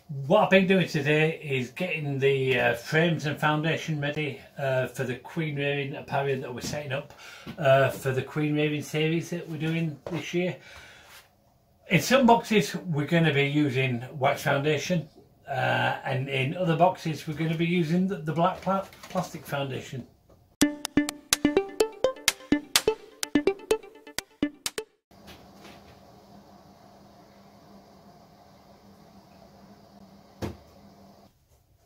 What I've been doing today is getting the frames and foundation ready for the queen rearing apparel that we're setting up for the queen rearing series that we're doing this year. In some boxes we're going to be using wax foundation and in other boxes we're going to be using the black plastic foundation.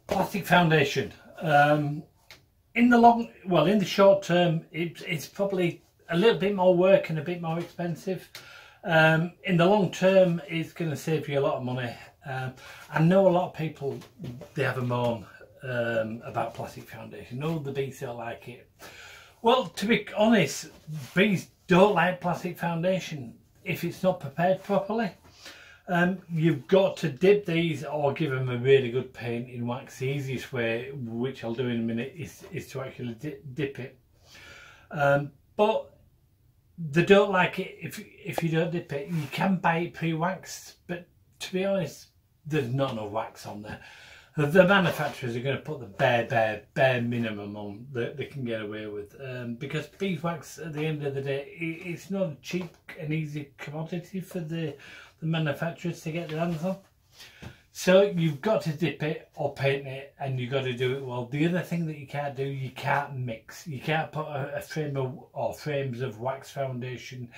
Plastic foundation. In the short term, it's probably a little bit more work and a bit more expensive. In the long term, it's going to save you a lot of money. I know a lot of people, they have a moan about plastic foundation. No, the bees don't like it. Well, to be honest, bees don't like plastic foundation if it's not prepared properly. You've got to dip these or give them a really good paint in wax. The easiest way, which I'll do in a minute, is to actually dip it. But they don't like it if you don't dip it. You can buy it pre-waxed, but to be honest, there's not enough wax on there. The manufacturers are going to put the bare minimum on that they can get away with, because beeswax at the end of the day, it's not a cheap and easy commodity for the manufacturers to get their hands on. So you've got to dip it or paint it, and you've got to do it well. The other thing that you can't do, you can't mix. You can't put a frame or frames of wax foundation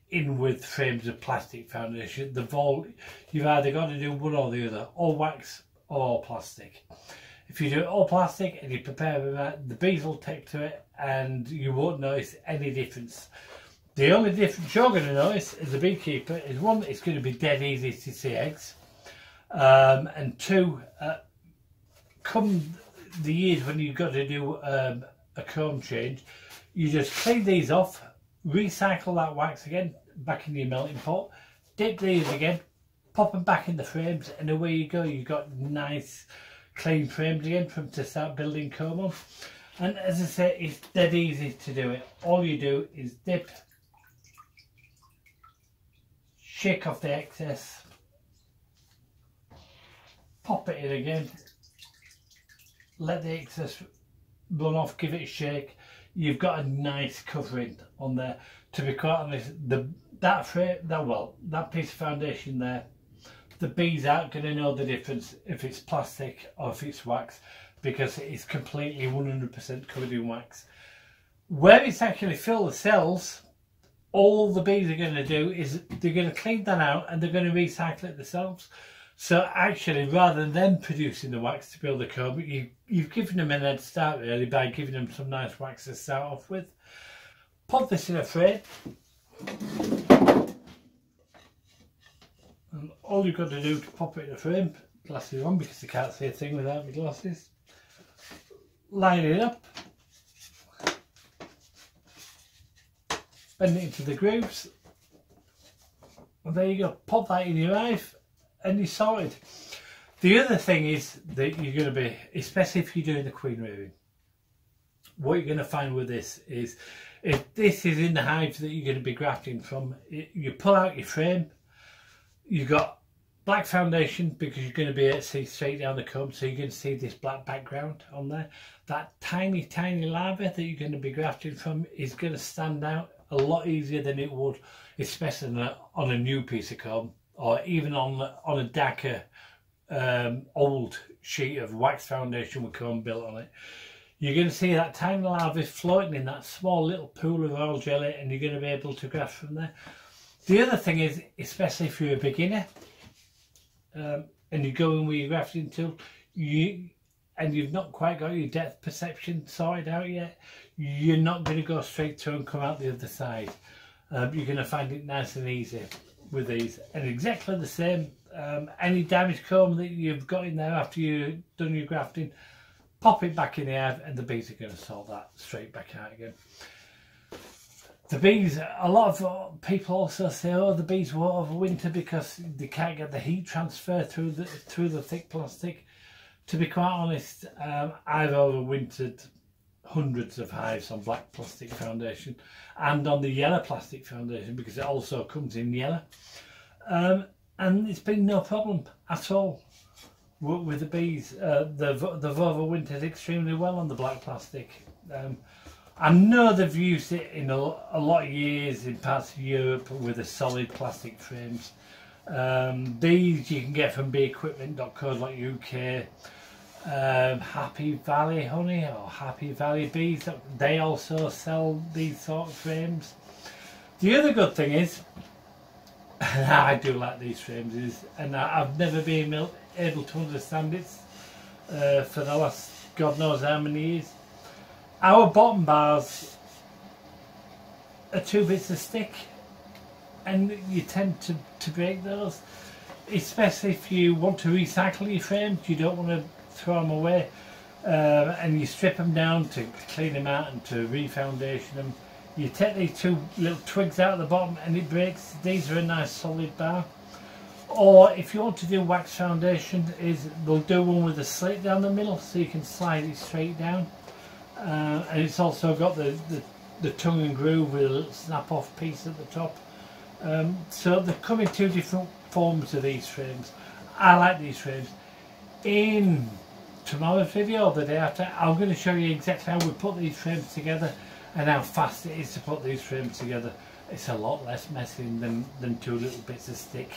in with frames of plastic foundation. You've either got to do one or the other, or wax or plastic. If you do it all plastic and you prepare with that, the bees will take to it and you won't notice any difference. The only difference you're going to notice as a beekeeper is, one, it's going to be dead easy to see eggs, and two, come the years when you've got to do a comb change, you just clean these off, recycle that wax again back in your melting pot, dip these again, pop them back in the frames, and away you go. You've got nice clean frames again to start building comb on. And as I say, it's dead easy to do it. All you do is dip, shake off the excess, pop it in again, let the excess run off, give it a shake. You've got a nice covering on there. To be quite honest, that piece of foundation there, the bees aren't going to know the difference if it's plastic or if it's wax, because it's completely 100% covered in wax. Where it's actually filled the cells, all the bees are going to do is they're going to clean that out and they're going to recycle it themselves. So actually, rather than them producing the wax to build the comb, you've given them an head start really by giving them some nice wax to start off with. Pop this in a frame. And all you've got to do to pop it in a frame, glasses on because I can't see a thing without my glasses, line it up, bend it into the grooves, and there you go. Pop that in your hive and you're sorted. The other thing is that you're going to be, especially if you're doing the queen rearing, what you're going to find with this is, if this is in the hive that you're going to be grafting from, you pull out your frame, you've got black foundation because you're going to be able to see straight down the comb, so you're going to see this black background on there. That tiny larvae that you're going to be grafting from is going to stand out a lot easier than it would, especially on a new piece of comb, or even on a darker old sheet of wax foundation with comb built on it. You're going to see that tiny larvae floating in that small little pool of oil jelly, and you're going to be able to graft from there. The other thing is, especially if you're a beginner and you're going with your grafting tool, and you've not quite got your depth perception sorted out yet, you're not going to go straight through and come out the other side. You're going to find it nice and easy with these. And exactly the same, any damaged comb that you've got in there after you've done your grafting, pop it back in the hive and the bees are going to sort that straight back out again. The bees, a lot of people also say, oh, the bees won't overwinter because they can't get the heat transfer through the thick plastic. To be quite honest, I've overwintered hundreds of hives on black plastic foundation and on the yellow plastic foundation, because it also comes in yellow, and it's been no problem at all. with the bees. The Volvo winters extremely well on the black plastic. I know they've used it in a lot of years in parts of Europe with the solid plastic frames. These you can get from beequipment.co.uk. Happy Valley Honey or Happy Valley Bees, they also sell these sort of frames. The other good thing is, and I do like these frames, is, and I've never been able to understand it for the last God knows how many years. Our bottom bars are 2 bits of stick, and you tend to break those, especially if you want to recycle your frames. You don't want to throw them away, and you strip them down to clean them out and to refoundation them. You take these 2 little twigs out of the bottom and it breaks. These are a nice solid bar. Or if you want to do wax foundation, they'll do one with a slit down the middle so you can slide it straight down. And it's also got the tongue and groove with a little snap off piece at the top. So they come in 2 different forms of these frames. I like these frames. In tomorrow's video or the day after, I'm going to show you exactly how we put these frames together and how fast it is to put these frames together. It's a lot less messy than 2 little bits of stick.